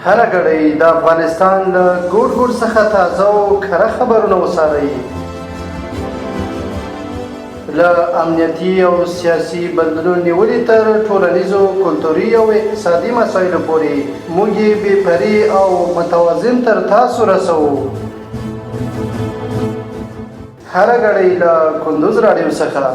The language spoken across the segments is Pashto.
هره ګړۍ د افغانستان له ګوټ ګوټ څخه تازه او کره خبرونه وڅارئ. له امنیتي او سیاسي بدلون نیولې تر ټولنیزو، کلتوري او اقتصادي مسایلو پورې موږ یې بې پرې او متوازن تر تاسو رسوو. هره ګړۍ له کندوز راډیو څخه.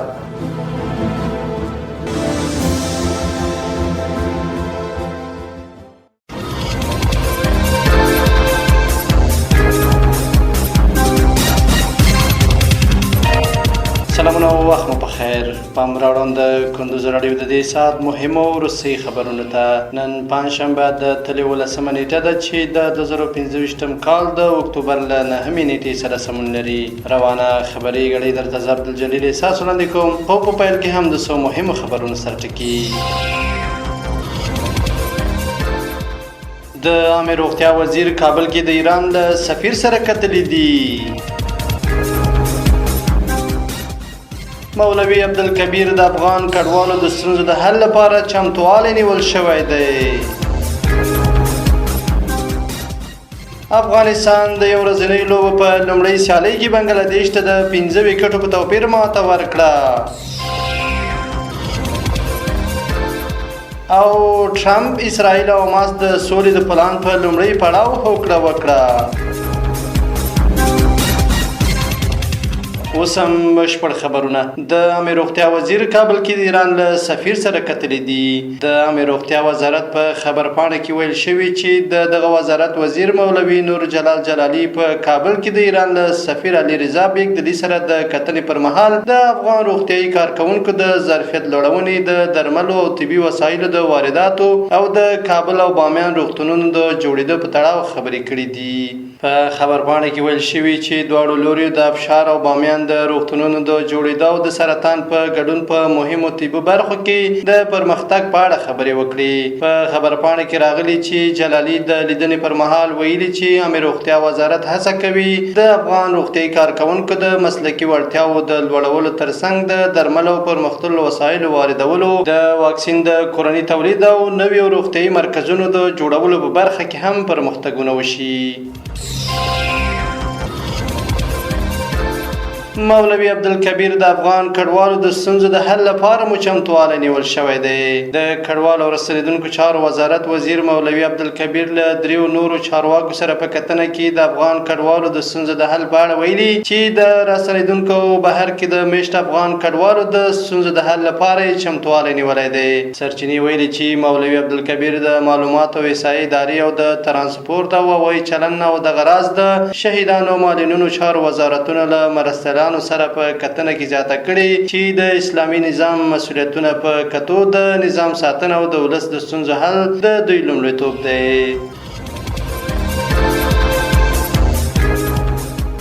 سلامونه او وخت مو پخیر. پام راوړم د کندوز راډیو د دې ساعت مهمو وروستۍ خبرونو ته. نن پنجشنبه د تلې 18 نیټه ده چې د 2025 کال د اکتوبر له 9 نیټې سره سمون لري. روانه خبري غړي درته زه عبدالجلیل احساس وړاندې کوم. خو په پیل کې هم د څو مهمو خبرونو سرټکي. د عامه روغتیا وزیر کابل کې د ایران له سفیر سره کتلې دي. مولوي عبدالکبیر د افغان کډوالو د ستونزو د حل لپاره چمتوالی نیول شوی دی. افغانستان د یو ورځنۍ لوبو په لومړۍ سیالۍ کې بنګلادیش ته د 15 وکټو په توپیر ماته ورکړه. او ټرمپ اسرائیل او حماس د سولې د پلان په لومړۍ پړاو هوکړه وکړه. اوس هم بشپړ خبرونه. د عامه روغتیا وزیر کابل کې د ایران له سفیر سره کتلې دي. د عامه روغتیا وزارت په خبرپاڼه کې ویل شوی چې دغه وزارت وزیر مولوي نور جلال جلالي په کابل کې د ایران له سفیر علي رضا بیګدلي سره د کتنې پر مهال د افغان روغتیايي کارکونکو د ظرفیت لوړونې، د درملو او طبي وسایلو د وارداتو او د کابل او بامیان روغتونونو د جوړېدو په تړاو خبرې کړې دي. په خبرپاڼه کې ویل شوی چې دواړو لوريو د ابشار او بامیان د روغتونونو د جوړېدو او د سرطان په ګډون په مهمو طبي برخو کې د پرمختګ په اړه خبرې وکړي. په خبرپاڼه کې راغلي چې جلالي د لیدنې پر مهال ویلي چې عامه روغتیا وزارت هڅه کوي د افغان روغتیايي کارکونکو د مسلکي وړتیاو د لوړولو ترڅنګ د درملو پرمختللو وسایلو واردولو، د واکسین د کورني تولید او نویو روغتیايي مرکزونو د جوړولو په برخه کې هم پرمختګونه وشي. مولوي عبدالکبیر د افغان کډوالو د ستونزو د حل لپاره مو چمتوالی نیول شوی دی. د کډوالو او راستنېدونکو چارو وزارت وزیر مولوي عبدالکبیر له 3 نورو چارواکو سره په کتنه کې د افغان کډوالو د ستونزو د حل په اړه ویلي چې د راستنېدونکو بهر کې د میشت افغان کډوالو د ستونزو د حل لپاره چمتوالی نیولی دی. سرچینې ویلي چې مولوي عبدالکبیر د معلوماتو او احصایې ادارې او د ترانسپورت او هوایي چلن او د غراض د شهیدانو او معلولینو چارو وزارتونو له مرستیالانو سره په کتنه کې زیاته کړي چې د اسلامي نظام مسؤلیتونه په کتو د نظام ساتنه او د ولس د ستونزو حل د دوی لومړیتوب دی.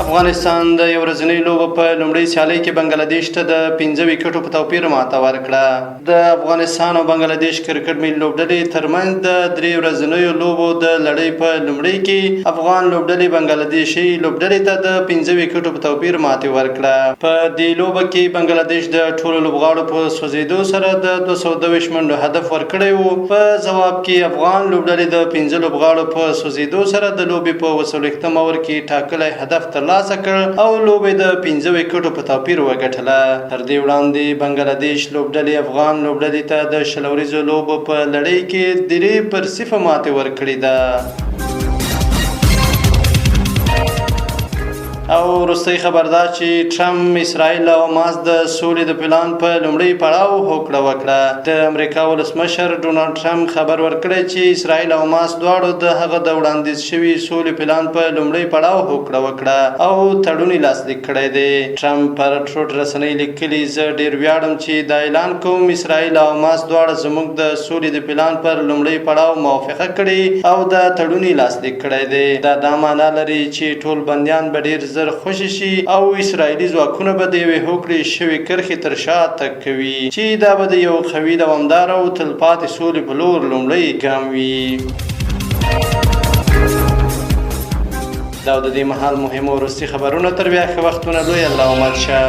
افغانستان د یو ورځنۍ لوبو په لومړۍ سیالۍ کې بنګلادیش ته د 15 وکټو په توپیر ماته ورکړه. د افغانستان او بنګلادیش کرکټ ملي لوبډلې ترمنځ د 3 ورځنیو لوبو د لړۍ په لومړۍ کې افغان لوبډلې بنګلادیشي لوبډلې ته د 15 وکټو په توپیر ماته ورکړه. په دې لوبه کې بنګلادیش د ټولو لوبغاړو په سوځېدو سره د 222 منډو هدف ورکړی و. په ځواب کې افغان لوبډلې د 15 لوبغاړو په سوځېدو سره د لوبې په 40 اوور کې ټاکلی هدف ترلاسه کړ او لوبې د 15 وکټو په توپیر وګټله. تر دې وړاندې بنګلادیش لوبډلې افغان لوبډلې ته د شلوریزو لوبو په لړۍ کې 3-0 ماتې ورکړې ده. او وروستۍ خبر دا چې ټرمپ اسرائیل او حماس د سولې د پلان په لومړۍ پړاو هوکړه وکړه. د امریکا ولسمشر ډونالډ ټرمپ خبر ورکړی چې اسرائیل او حماس دواړو د هغه د وړاندیز شوي سولې پلان په لومړۍ پړاو هوکړه وکړه او تړون یې لاسلیک کړی دی. ټرمپ پر ټروټ رسنۍ لیکلي، زه ډېر ویاړم چې دا اعلان کوم اسرائیل او حماس دواړه زموږ د سولې د پلان پر لومړۍ پړاو موافقه کړې او دا تړون یې لاسلیک کړی دی. دا معنا لري چې ټول بندیان به ډېر زر خوشي شي او اسرائیلي ځواکونه به د یوې هوکړې شوې کرښې تر شا تګ کوي چې دا به د یو قوي، دوامداره او تلپاتې سولې په لور لومړی ګام وي. دا د دې مهال مهمو وروستي خبرونه. تر بیا ښه وختونه. لوی الله امد شه.